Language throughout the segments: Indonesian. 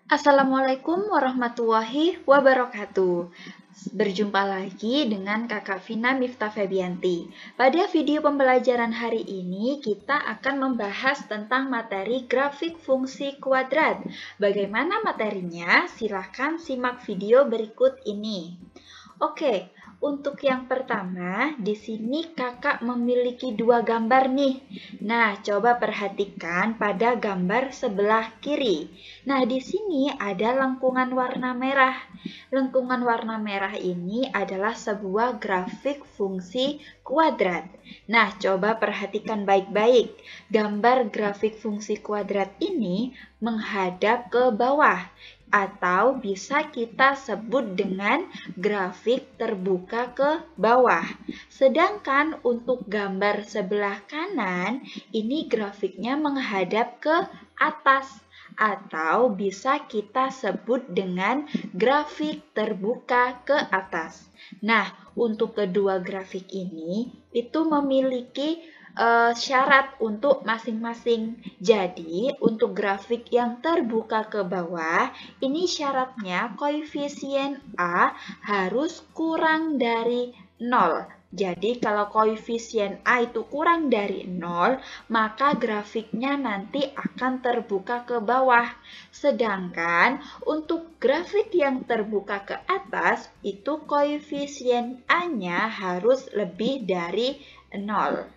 Assalamualaikum warahmatullahi wabarakatuh. Berjumpa lagi dengan Kakak Vina Miftah Febianti. Pada video pembelajaran hari ini kita akan membahas tentang materi grafik fungsi kuadrat. Bagaimana materinya? Silahkan simak video berikut ini. Oke, untuk yang pertama, di sini kakak memiliki dua gambar nih. Nah, coba perhatikan pada gambar sebelah kiri. Nah, di sini ada lengkungan warna merah. Lengkungan warna merah ini adalah sebuah grafik fungsi kuadrat. Nah, coba perhatikan baik-baik. Gambar grafik fungsi kuadrat ini menghadap ke bawah, atau bisa kita sebut dengan grafik terbuka ke bawah. Sedangkan untuk gambar sebelah kanan, ini grafiknya menghadap ke atas, atau bisa kita sebut dengan grafik terbuka ke atas. Nah, untuk kedua grafik ini itu memiliki syarat untuk masing-masing. Jadi, untuk grafik yang terbuka ke bawah, ini syaratnya koefisien A harus kurang dari 0. Jadi, kalau koefisien A itu kurang dari 0, maka grafiknya nanti akan terbuka ke bawah. Sedangkan untuk grafik yang terbuka ke atas, itu koefisien A-nya harus lebih dari 0.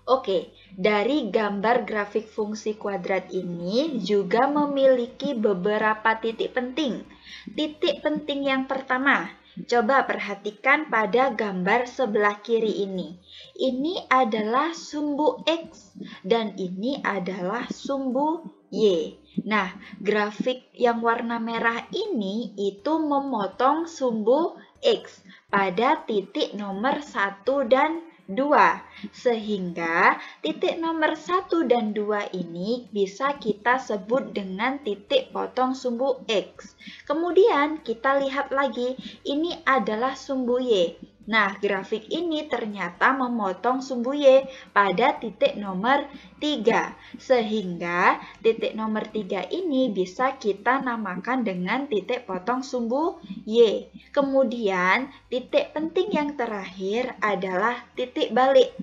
Oke, dari gambar grafik fungsi kuadrat ini juga memiliki beberapa titik penting. Titik penting yang pertama, coba perhatikan pada gambar sebelah kiri ini. Ini adalah sumbu X dan ini adalah sumbu Y. Nah, grafik yang warna merah ini itu memotong sumbu X pada titik nomor 1 dan 2, sehingga titik nomor 1 dan 2 ini bisa kita sebut dengan titik potong sumbu X. Kemudian kita lihat lagi, ini adalah sumbu Y. Nah, grafik ini ternyata memotong sumbu Y pada titik nomor 3, sehingga titik nomor 3 ini bisa kita namakan dengan titik potong sumbu Y. Kemudian, titik penting yang terakhir adalah titik balik.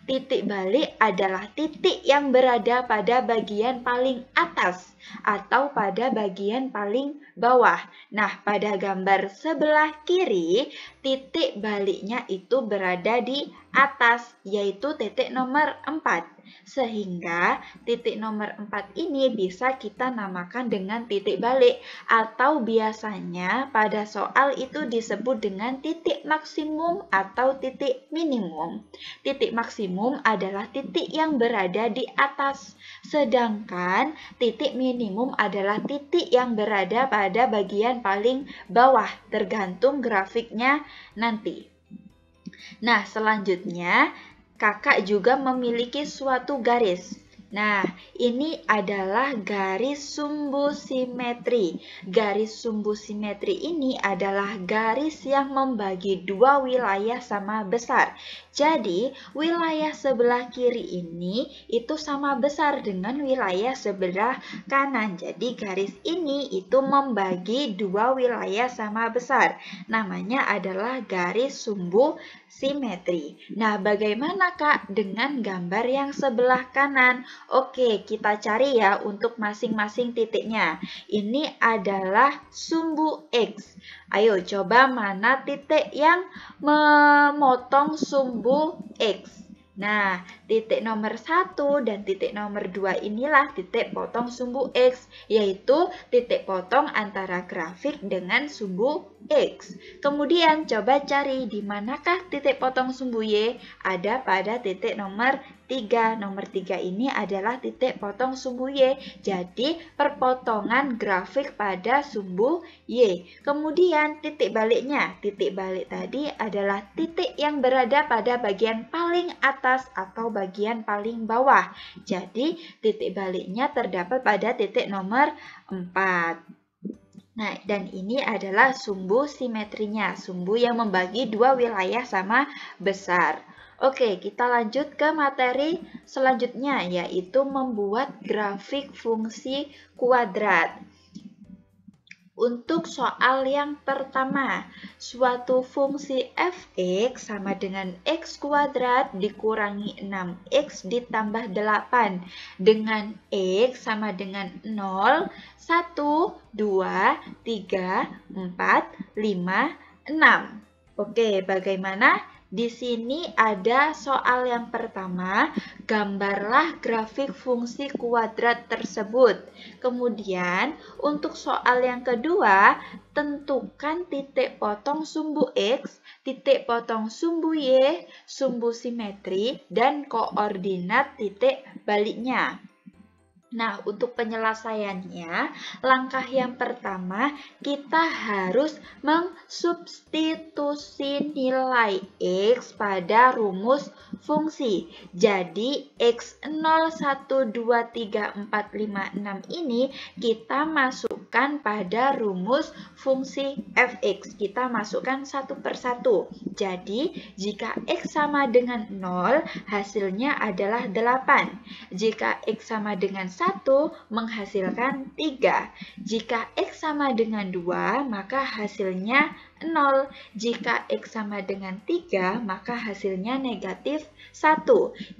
Titik balik adalah titik yang berada pada bagian paling atas atau pada bagian paling bawah. Nah, pada gambar sebelah kiri, titik baliknya itu berada di atas, yaitu titik nomor 4. Sehingga titik nomor 4 ini bisa kita namakan dengan titik balik, atau biasanya pada soal itu disebut dengan titik maksimum atau titik minimum. Titik maksimum adalah titik yang berada di atas, sedangkan titik minimum adalah titik yang berada pada bagian paling bawah, tergantung grafiknya nanti. Nah, selanjutnya kakak juga memiliki suatu garis. Nah, ini adalah garis sumbu simetri. Garis sumbu simetri ini adalah garis yang membagi dua wilayah sama besar. Jadi, wilayah sebelah kiri ini itu sama besar dengan wilayah sebelah kanan. Jadi, garis ini itu membagi dua wilayah sama besar. Namanya adalah garis sumbu simetri. Nah, bagaimana Kak dengan gambar yang sebelah kanan? Oke, kita cari ya untuk masing-masing titiknya. Ini adalah sumbu X. Ayo coba mana titik yang memotong sumbu X. Nah, titik nomor 1 dan titik nomor 2 inilah titik potong sumbu X, yaitu titik potong antara grafik dengan sumbu X. Kemudian coba cari di manakah titik potong sumbu Y? Ada pada titik nomor 3. Nomor 3 ini adalah titik potong sumbu Y. Jadi, perpotongan grafik pada sumbu Y. Kemudian, titik baliknya. Titik balik tadi adalah titik yang berada pada bagian paling atas atau bagian paling bawah. Jadi, titik baliknya terdapat pada titik nomor 4. Nah, dan ini adalah sumbu simetrinya, sumbu yang membagi dua wilayah sama besar. Oke, kita lanjut ke materi selanjutnya, yaitu membuat grafik fungsi kuadrat. Untuk soal yang pertama, suatu fungsi f(x) sama dengan x kuadrat dikurangi 6x ditambah 8 dengan x sama dengan 0, 1, 2, 3, 4, 5, 6. Oke, bagaimana? Di sini ada soal yang pertama, gambarlah grafik fungsi kuadrat tersebut. Kemudian, untuk soal yang kedua, tentukan titik potong sumbu X, titik potong sumbu Y, sumbu simetri, dan koordinat titik baliknya. Nah, untuk penyelesaiannya, langkah yang pertama, kita harus mensubstitusi nilai X pada rumus fungsi. Jadi, X0, 1, 2, 3, 4, 5, 6 ini kita masukkan pada rumus fungsi f(x). Kita masukkan satu per satu. Jadi, jika X sama dengan 0, hasilnya adalah 8. Jika X sama dengan 1 menghasilkan 3. Jika X sama dengan 2, maka hasilnya 0. Jika X sama dengan 3, maka hasilnya negatif 1.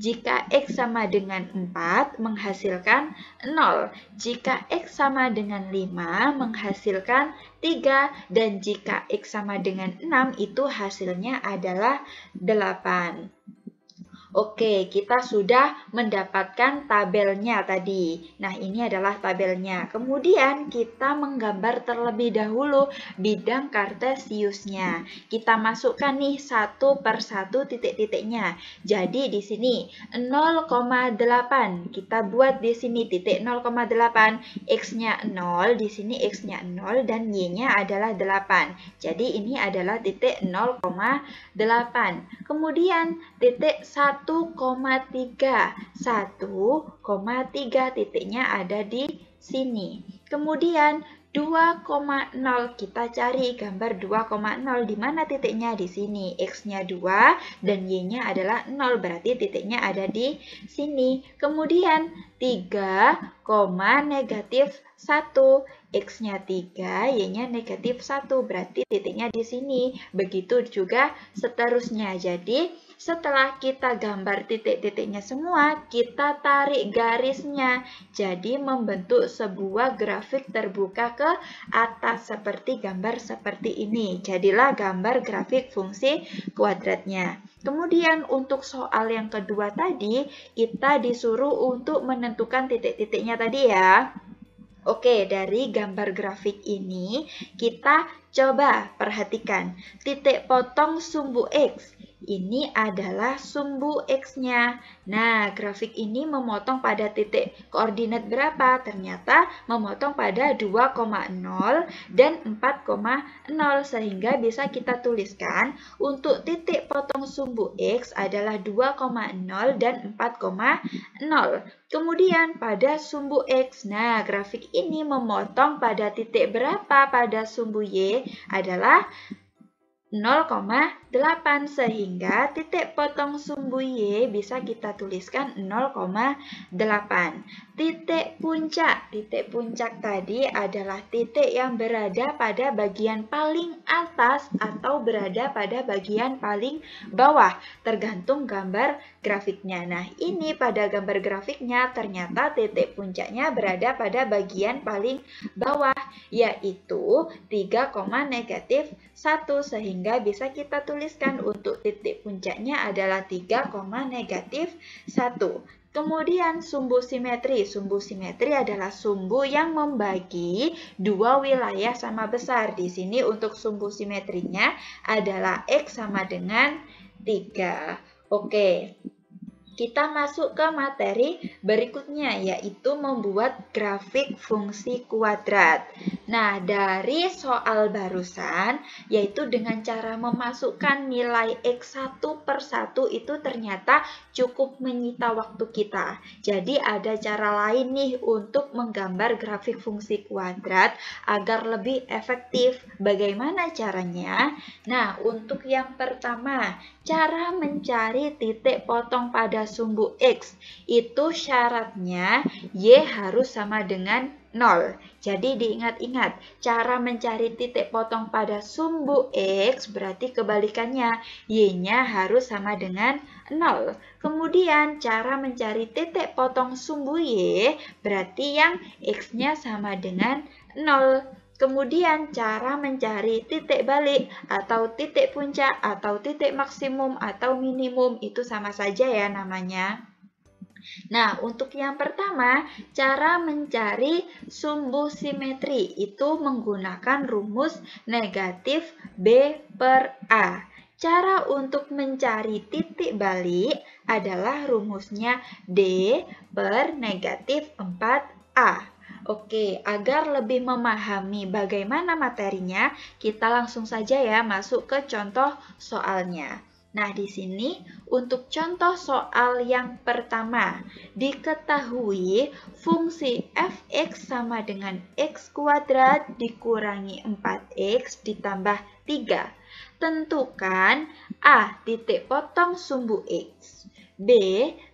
Jika X sama dengan 4, menghasilkan 0. Jika X sama dengan 5, menghasilkan 3. Dan jika X sama dengan 6, itu hasilnya adalah 8. Oke, kita sudah mendapatkan tabelnya tadi. Nah, ini adalah tabelnya. Kemudian kita menggambar terlebih dahulu bidang kartesiusnya. Kita masukkan nih satu per satu titik-titiknya. Jadi di sini 0,8. Kita buat di sini titik 0,8. X-nya 0, di sini X-nya 0 dan Y-nya adalah 8. Jadi ini adalah titik 0,8. Kemudian titik 1,3. 1,3 titiknya ada di sini. Kemudian 2,0 kita cari gambar 2,0 di mana titiknya? Di sini. X-nya 2 dan Y-nya adalah 0, berarti titiknya ada di sini. Kemudian 3, negatif 1. X-nya 3, Y-nya negatif 1, berarti titiknya di sini. Begitu juga seterusnya. Jadi setelah kita gambar titik-titiknya semua, kita tarik garisnya. Jadi membentuk sebuah grafik terbuka ke atas seperti gambar seperti ini. Jadilah gambar grafik fungsi kuadratnya. Kemudian untuk soal yang kedua tadi, kita disuruh untuk menentukan titik-titiknya tadi ya. Oke, dari gambar grafik ini kita coba perhatikan titik potong sumbu X. Ini adalah sumbu X-nya. Nah, grafik ini memotong pada titik koordinat berapa? Ternyata memotong pada 2,0 dan 4,0 sehingga bisa kita tuliskan untuk titik potong sumbu X adalah 2,0 dan 4,0. Kemudian pada sumbu X, nah grafik ini memotong pada titik berapa? Pada sumbu Y adalah 0,8 sehingga titik potong sumbu Y bisa kita tuliskan 0,8. Titik puncak tadi adalah titik yang berada pada bagian paling atas atau berada pada bagian paling bawah, tergantung gambar grafiknya. Nah, ini pada gambar grafiknya ternyata titik puncaknya berada pada bagian paling bawah, yaitu 3, negatif 1, sehingga bisa kita tuliskan untuk titik puncaknya adalah 3, negatif 1. Kemudian sumbu simetri. Sumbu simetri adalah sumbu yang membagi dua wilayah sama besar. Di sini untuk sumbu simetrinya adalah X sama dengan 3. Oke. Kita masuk ke materi berikutnya, yaitu membuat grafik fungsi kuadrat. Nah, dari soal barusan, yaitu dengan cara memasukkan nilai X satu per satu itu ternyata cukup menyita waktu kita. Jadi ada cara lain nih untuk menggambar grafik fungsi kuadrat agar lebih efektif. Bagaimana caranya? Nah, untuk yang pertama, cara mencari titik potong pada sumbu X. Itu syaratnya Y harus sama dengan 0. Jadi diingat-ingat, cara mencari titik potong pada sumbu X berarti kebalikannya, Y-nya harus sama dengan 0. Kemudian cara mencari titik potong sumbu Y berarti yang X-nya sama dengan 0. Kemudian cara mencari titik balik atau titik puncak atau titik maksimum atau minimum itu sama saja ya namanya. Nah, untuk yang pertama, cara mencari sumbu simetri itu menggunakan rumus negatif B per A. Cara untuk mencari titik balik adalah rumusnya D per negatif 4A. Oke, agar lebih memahami bagaimana materinya, kita langsung saja ya masuk ke contoh soalnya. Nah, di sini untuk contoh soal yang pertama, diketahui fungsi f(x) sama dengan x kuadrat dikurangi 4x ditambah 3. Tentukan A. Titik potong sumbu x, B.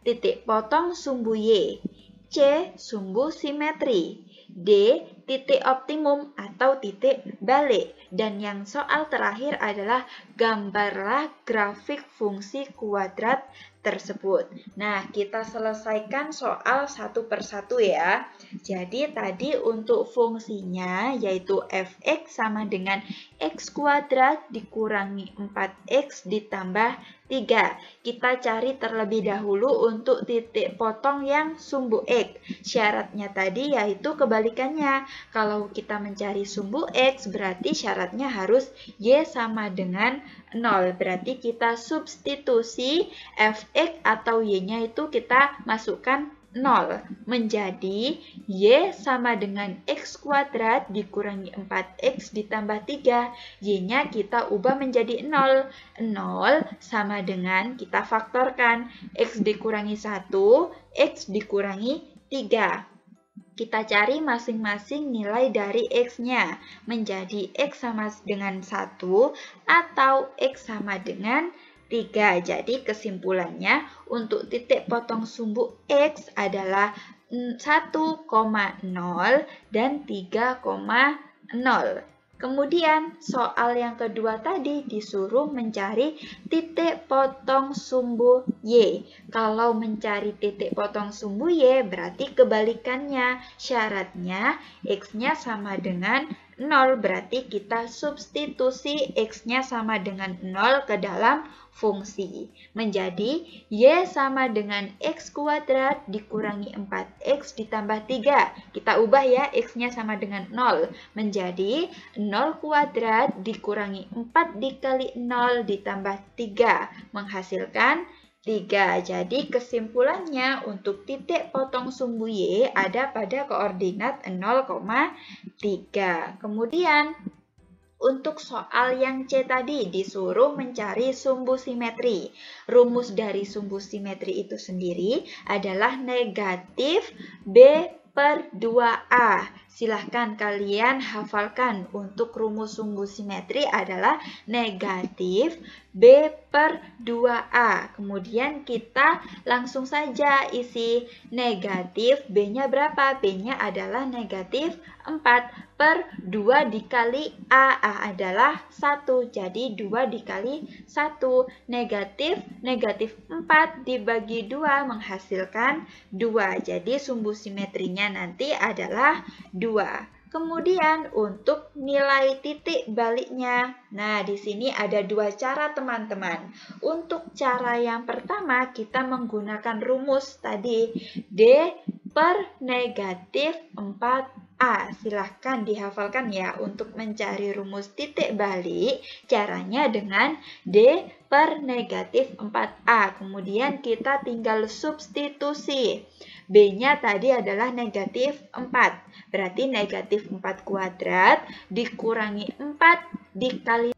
Titik potong sumbu y, C. Sumbu simetri, D. Titik optimum atau titik balik. Dan yang soal terakhir adalah gambarlah grafik fungsi kuadrat tersebut. Nah, kita selesaikan soal satu persatu ya. Jadi tadi untuk fungsinya yaitu f(x) sama dengan x kuadrat dikurangi 4x ditambah 3. Kita cari terlebih dahulu untuk titik potong yang sumbu x. Syaratnya tadi yaitu kebalikannya. Kalau kita mencari sumbu x berarti syaratnya harus y sama dengan 0. Berarti kita substitusi f(x) atau y-nya itu kita masukkan 0. Menjadi y sama dengan x kuadrat dikurangi 4x ditambah 3. Y-nya kita ubah menjadi 0. 0 sama dengan kita faktorkan x dikurangi 1, x dikurangi 3. Kita cari masing-masing nilai dari x-nya, menjadi x sama dengan 1 atau x sama dengan 3. Jadi kesimpulannya untuk titik potong sumbu x adalah 1,0 dan 3,0. Kemudian soal yang kedua tadi disuruh mencari titik potong sumbu y. Kalau mencari titik potong sumbu y berarti kebalikannya. Syaratnya x-nya sama dengan 0. Berarti kita substitusi x-nya sama dengan 0 ke dalam fungsi. Menjadi y sama dengan x kuadrat dikurangi 4x ditambah 3. Kita ubah ya x-nya sama dengan 0. Menjadi 0 kuadrat dikurangi 4 dikali 0 ditambah 3. Menghasilkan 3. Jadi kesimpulannya untuk titik potong sumbu y ada pada koordinat 0,3. Kemudian untuk soal yang C tadi disuruh mencari sumbu simetri. Rumus dari sumbu simetri itu sendiri adalah negatif B per 2A. Silahkan kalian hafalkan untuk rumus sumbu simetri adalah negatif B per 2A. Kemudian kita langsung saja isi negatif B-nya berapa? B-nya adalah negatif 4 per 2 dikali A. A adalah 1. Jadi 2 dikali 1. Negatif 4 dibagi 2 menghasilkan 2. Jadi sumbu simetrinya nanti adalah 2. Kemudian untuk nilai titik baliknya. Nah, di sini ada dua cara teman-teman. Untuk cara yang pertama kita menggunakan rumus tadi D per negatif 4A. Silahkan dihafalkan ya untuk mencari rumus titik balik. Caranya dengan D per negatif 4A. Kemudian kita tinggal substitusi. B-nya tadi adalah negatif 4. Berarti negatif 4 kuadrat dikurangi 4 dikali